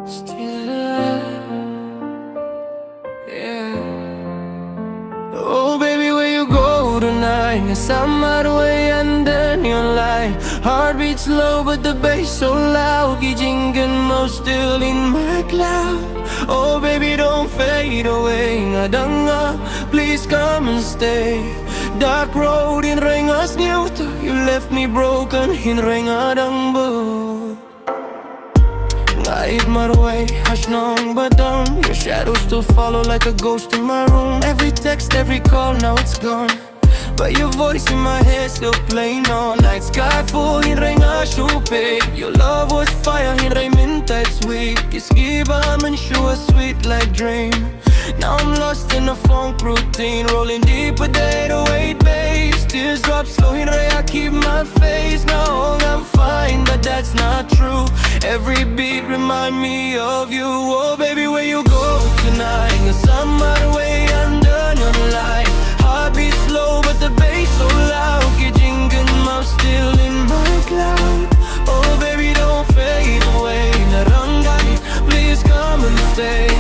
Still alive, yeah. Oh baby, where you go tonight? Guess I'm out of way under neon light. Heartbeat slow but the bass so loud. Gijingan mo still in my cloud. Oh baby, don't fade away. Ngadanga, please come and stay. Dark road in rengas newto. You left me broken in rengadang bo. Ngait marway, hush nong badam. Your shadow still follow like a ghost in my room. Every text, every call, now it's gone. But your voice in my head still playing all night. Sky full, hinray nga shupe. Your love was fire, hinray minta, it's weak. Iskiba man sure sweet like dream. Now I'm lost in a funk routine, rolling deep with the 808 bass. Tears drop slow, hinray I keep my face. Now I'm fine, but that's not true. Every beat remind me of you. Oh baby, where you go tonight? Cause I'm out of way under your light. Heartbeat slow, but the bass so loud. Gijingan mo still in my cloud. Oh baby, don't fade away. Narangay, please come and stay.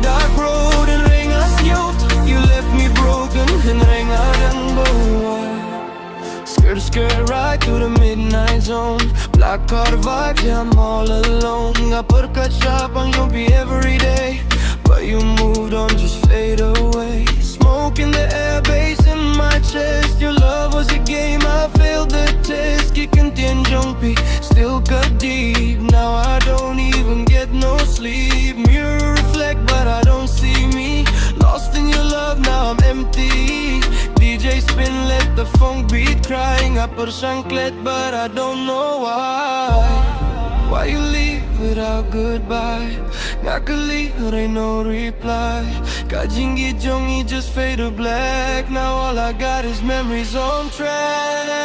Dark road and rengas nyot. You left me broken in rengadang boa. Skirt, skirt, right through the midnight zone. Black car vibes, yeah, I'm all alone. Ngaperkat siya pang be every day. But you moved on, just fade away. Smoke in the air, bass in my chest. Your love was a game, I failed the test. Kikintin jumpy, still cut deep. Now I don't even get no sleep. Mirror reflect, but I don't see me. Lost in your love, now I'm empty. DJ spin, let the funk beat crying. I put shanklet, but I don't know why. Why you leave without goodbye? Nakali, there ain't no reply. Kajingi jongi just fade to black. Now all I got is memories on track.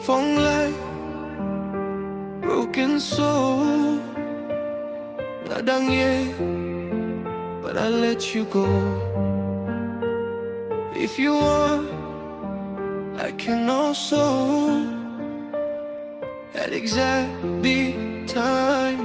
Phone line, broken soul. Nadang yeah, but I let you go. If you want, I can also. At exact the time